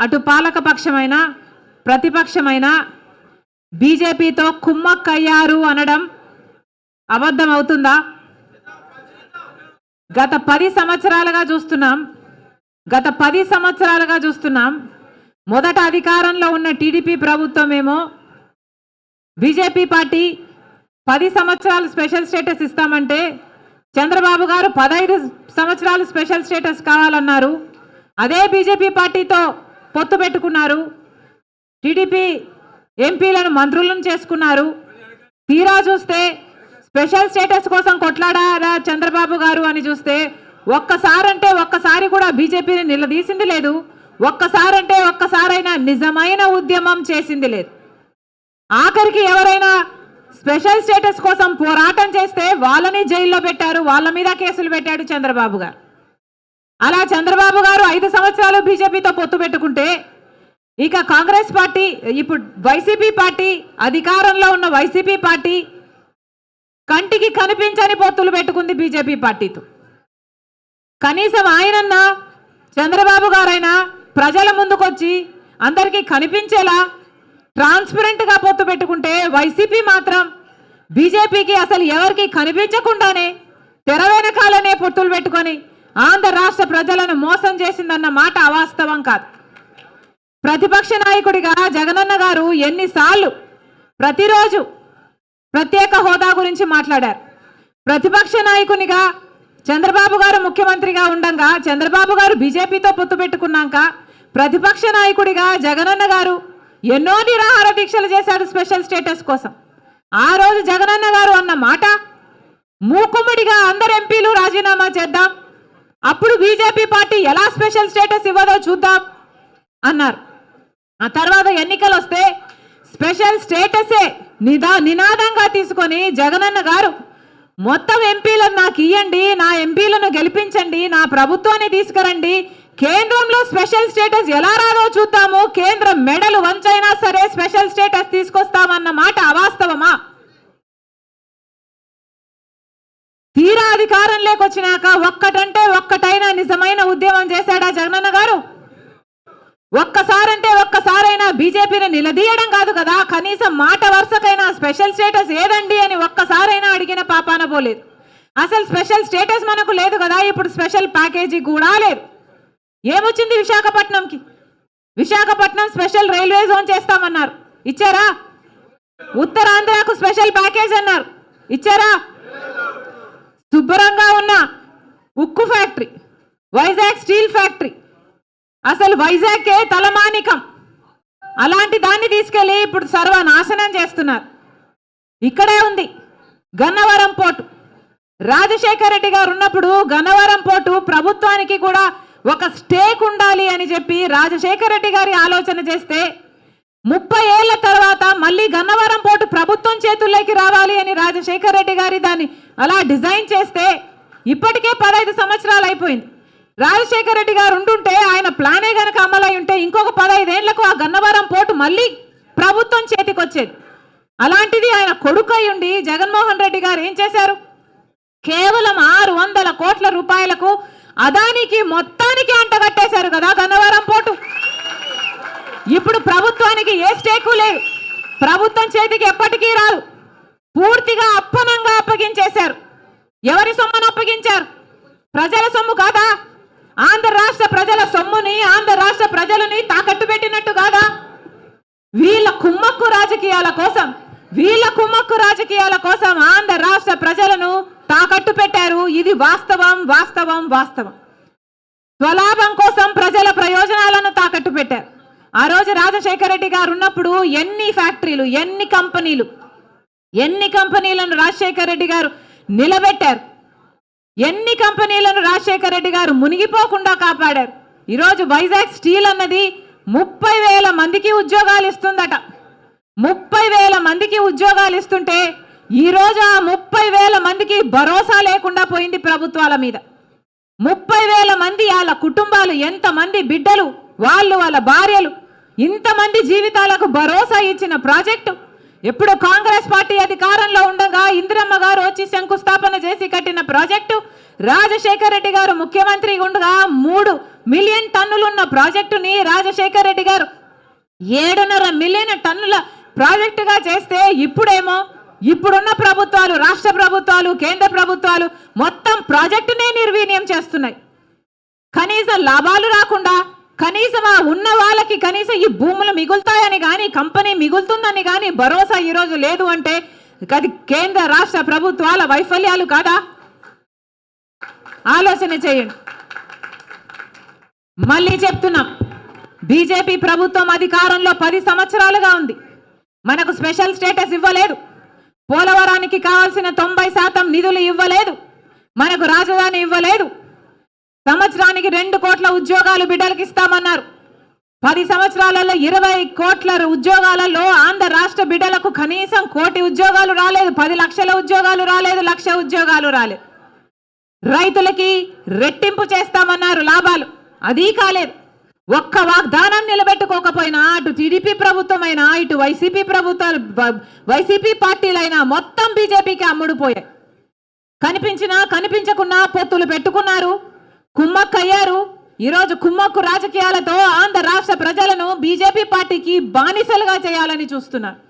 అటు పాలకపక్షమైన ప్రతిపక్షమైన బీజేపీతో కుమ్మక్కయ్యారు అనడం అబద్ధం అవుతుందా? గత 10 సంవత్సరాలుగా చూస్తున్నాం. మొదట అధికారంలో ఉన్న టీడీపీ ప్రభుత్వమేమో బీజేపీ పార్టీ 10 సంవత్సరాలు స్పెషల్ స్టేటస్ ఇస్తామంటే చంద్రబాబు గారు 15 సంవత్సరాలు స్పెషల్ స్టేటస్ కావాలన్నారు. అదే బీజేపీ పార్టీతో పొత్తు పెట్టుకున్నారు. టీడీపీ ఎంపీలను మంత్రులను చేసుకున్నారు. తీరా చూస్తే స్పెషల్ స్టేటస్ కోసం కొట్లాడారా చంద్రబాబు గారు అని చూస్తే ఒక్కసారి కూడా బీజేపీని నిలదీసింది లేదు. ఒక్కసారైనా నిజమైన ఉద్యమం చేసింది లేదు. ఆఖరికి ఎవరైనా స్పెషల్ స్టేటస్ కోసం పోరాటం చేస్తే వాళ్ళని జైల్లో పెట్టారు, వాళ్ళ మీద కేసులు పెట్టాడు చంద్రబాబు గారు. అలా చంద్రబాబు గారు 5 సంవత్సరాలు బీజేపీతో పొత్తు పెట్టుకుంటే ఇక కాంగ్రెస్ పార్టీ, ఇప్పుడు వైసీపీ పార్టీ, అధికారంలో ఉన్న వైసీపీ పార్టీ కంటికి కనిపించని పొత్తులు పెట్టుకుంది బీజేపీ పార్టీతో. కనీసం ఆయనన్నా చంద్రబాబు గారైనా ప్రజల ముందుకొచ్చి అందరికీ కనిపించేలా ట్రాన్స్పరెంట్గా పొత్తు పెట్టుకుంటే వైసీపీ మాత్రం బీజేపీకి అసలు ఎవరికి కనిపించకుండానే తెర వెనకాలనే పొత్తులు పెట్టుకొని ఆంధ్ర రాష్ట్ర ప్రజలను మోసం చేసిందన్న మాట అవాస్తవం కాదు. ప్రతిపక్ష నాయకుడిగా జగనన్న గారు ఎన్నిసార్లు ప్రతిరోజు ప్రత్యేక హోదా గురించి మాట్లాడారు. ప్రతిపక్ష నాయకునిగా చంద్రబాబు గారు ముఖ్యమంత్రిగా ఉండగా చంద్రబాబు గారు బీజేపీతో పొత్తు పెట్టుకున్నాక ప్రతిపక్ష నాయకుడిగా జగనన్న గారు ఎన్నో నిరాహార దీక్షలు చేశాడు స్పెషల్ స్టేటస్ కోసం. ఆ రోజు జగనన్న గారు అన్న మాట మూకుమ్మడిగా అందరు ఎంపీలు రాజీనామా చేద్దాం, అప్పుడు బీజేపీ పార్టీ ఎలా స్పెషల్ స్టేటస్ ఇవ్వదో చూద్దాం అన్నారు. ఆ తర్వాత ఎన్నికలు వస్తే స్పెషల్ స్టేటసే నినాదంగా తీసుకొని జగనన్న గారు మొత్తం ఎంపీలను నాకు ఇవ్వండి, నా ఎంపీలను గెలిపించండి, నా ప్రభుత్వాన్ని తీసుకురండి, కేంద్రంలో స్పెషల్ స్టేటస్ ఎలా రాదో చూద్దాము, కేంద్రం మెడలు వంచైనా సరే స్పెషల్ స్టేటస్ తీసుకొస్తామన్న మాట అవాస్తవమా? తీరా అధికారం లేకొచ్చినాక ఒక్కటైనా నిజమైన ఉద్యమం చేశాడా జగనన్న గారు? ఒక్కసారైనా బీజేపీని నిలదీయడం కాదు కదా, కనీసం మాట వరుసకైనా స్పెషల్ స్టేటస్ ఏదండి అని ఒక్కసారైనా అడిగిన పాపాన పోలేదు. అసలు స్పెషల్ స్టేటస్ మనకు లేదు కదా, ఇప్పుడు స్పెషల్ ప్యాకేజీ కూడా లేదు. ఏమొచ్చింది విశాఖపట్నంకి? విశాఖపట్నం స్పెషల్ రైల్వే జోన్ చేస్తామన్నారు, ఇచ్చారా? ఉత్తరాంధ్రకు స్పెషల్ ప్యాకేజ్ అన్నారు, ఇచ్చారా? శుభ్రంగా ఉన్న ఉక్కు ఫ్యాక్టరీ, వైజాగ్ స్టీల్ ఫ్యాక్టరీ, అసలు వైజాగ్కే తలమానికం, అలాంటి దాన్ని తీసుకెళ్ళి ఇప్పుడు సర్వనాశనం చేస్తున్నారు. ఇక్కడే ఉంది గన్నవరం పోర్టు. రాజశేఖర రెడ్డి గారు ఉన్నప్పుడు గన్నవరం పోర్టు ప్రభుత్వానికి కూడా ఒక స్టేక్ ఉండాలి అని చెప్పి రాజశేఖర రెడ్డి గారి ఆలోచన చేస్తే 30 ఏళ్ల తర్వాత మళ్ళీ గన్నవరం పోర్టు ప్రభుత్వం చేతుల్లోకి రావాలి అని రాజశేఖర రెడ్డి గారి దాన్ని అలా డిజైన్ చేస్తే ఇప్పటికే 15 సంవత్సరాలు అయిపోయింది. రాజశేఖర రెడ్డి గారు ఉంటుంటే ఆయన ప్లానే గనక అమలై ఉంటే ఇంకొక 15 ఏళ్లకు ఆ గన్నవరం పోర్టు మళ్ళీ ప్రభుత్వం చేతికి వచ్చేది. అలాంటిది ఆయన కొడుకై ఉండి జగన్మోహన్ రెడ్డి గారు ఏం చేశారు? కేవలం 600 కోట్ల రూపాయలకు అదానికి మొత్తానికి అంటగట్టేశారు కదా గన్నవరం పోర్టు. ఇప్పుడు ప్రభుత్వానికి ఏ స్టేకు లేదు, ప్రభుత్వం చేతికి ఎప్పటికీ రాదు, పూర్తిగా అప్పనంగా అప్పగించేశారు. ఎవరి సొమ్మును అప్పగించారు? ప్రజల సొమ్ము కాదా? ఆంధ్ర రాష్ట్ర ప్రజల సొమ్ముని, ఆంధ్ర రాష్ట్ర ప్రజలని తాకట్టు పెట్టినట్టు కాదా? వీళ్ళ కుమ్మక్కు రాజకీయాల కోసం ఆంధ్ర రాష్ట్ర ప్రజలను తాకట్టు పెట్టారు. ఇది వాస్తవం. స్వలాభం కోసం ప్రజల ప్రయోజనాలను తాకట్టు పెట్టారు. ఆ రోజు రాజశేఖర రెడ్డి గారు ఉన్నప్పుడు ఎన్ని ఫ్యాక్టరీలు, ఎన్ని కంపెనీలను రాజశేఖర రెడ్డి గారు నిలబెట్టారు, ఎన్ని కంపెనీలను రాజశేఖర రెడ్డి గారు మునిగిపోకుండా కాపాడారు. ఈరోజు వైజాగ్ స్టీల్ అన్నది 30,000 మందికి ఉద్యోగాలు ఇస్తుందట. 30,000 మందికి ఉద్యోగాలు ఇస్తుంటే ఈరోజు ఆ 30,000 మందికి భరోసా లేకుండా పోయింది ప్రభుత్వాల మీద. 30,000 మంది, వాళ్ళ కుటుంబాలు, ఎంతమంది బిడ్డలు, వాళ్ళ భార్యలు, ఇంతమంది జీవితాలకు భరోసా ఇచ్చిన ప్రాజెక్టు ఎప్పుడు కాంగ్రెస్ పార్టీ అధికారంలో ఉండగా ఇందిరమ్మ గారు వచ్చి శంకుస్థాపన చేసి కట్టిన ప్రాజెక్టు, రాజశేఖర రెడ్డి గారు ముఖ్యమంత్రి ఉండగా 3 మిలియన్ టన్నులున్న ప్రాజెక్టుని రాజశేఖర్ రెడ్డి గారు 7.5 మిలియన్ టన్నుల ప్రాజెక్టుగా చేస్తే ఇప్పుడేమో ఇప్పుడున్న ప్రభుత్వాలు, రాష్ట్ర ప్రభుత్వాలు, కేంద్ర ప్రభుత్వాలు మొత్తం ప్రాజెక్టునే నిర్వీర్యం చేస్తున్నాయి. కనీసం లాభాలు రాకుండా, కనీసం ఆ ఉన్న వాళ్ళకి కనీసం ఈ భూములు మిగులుతాయని కానీ, కంపెనీ మిగులుతుందని కానీ భరోసా ఈరోజు లేదు అంటే అది కేంద్ర రాష్ట్ర ప్రభుత్వాల వైఫల్యాలు కాదా? ఆలోచన చేయండి. మళ్ళీ చెప్తున్నాం, బీజేపీ ప్రభుత్వం అధికారంలో 10 సంవత్సరాలుగా ఉంది. మనకు స్పెషల్ స్టేటస్ ఇవ్వలేదు, పోలవరానికి కావాల్సిన 90% నిధులు ఇవ్వలేదు, మనకు రాజధాని ఇవ్వలేదు, సంవత్సరానికి 2 కోట్ల ఉద్యోగాలు బిడ్డలకు ఇస్తామన్నారు. 10 సంవత్సరాలలో 20 కోట్ల ఉద్యోగాలలో ఆంధ్ర రాష్ట్ర బిడ్డలకు కనీసం 1 కోటి ఉద్యోగాలు రాలేదు, 10 లక్షల ఉద్యోగాలు రాలేదు, 1 లక్ష ఉద్యోగాలు రాలేదు. రైతులకి రెట్టింపు చేస్తామన్నారు లాభాలు, అది కాలేదు. ఒక్క వాగ్దానం నిలబెట్టుకోకపోయినా అటు టీడీపీ ప్రభుత్వమైనా ఇటు వైసీపీ పార్టీలైనా మొత్తం బీజేపీకి అమ్ముడుపోయాయి. కనిపించినా కనిపించకున్నా పొత్తులు పెట్టుకున్నారు, కుమ్మక్కయ్యారు. ఈరోజు కుమ్మక్కు రాజకీయాలతో ఆంధ్ర రాష్ట్ర ప్రజలను బీజేపీ పార్టీకి బానిసలుగా చేయాలని చూస్తున్నారు.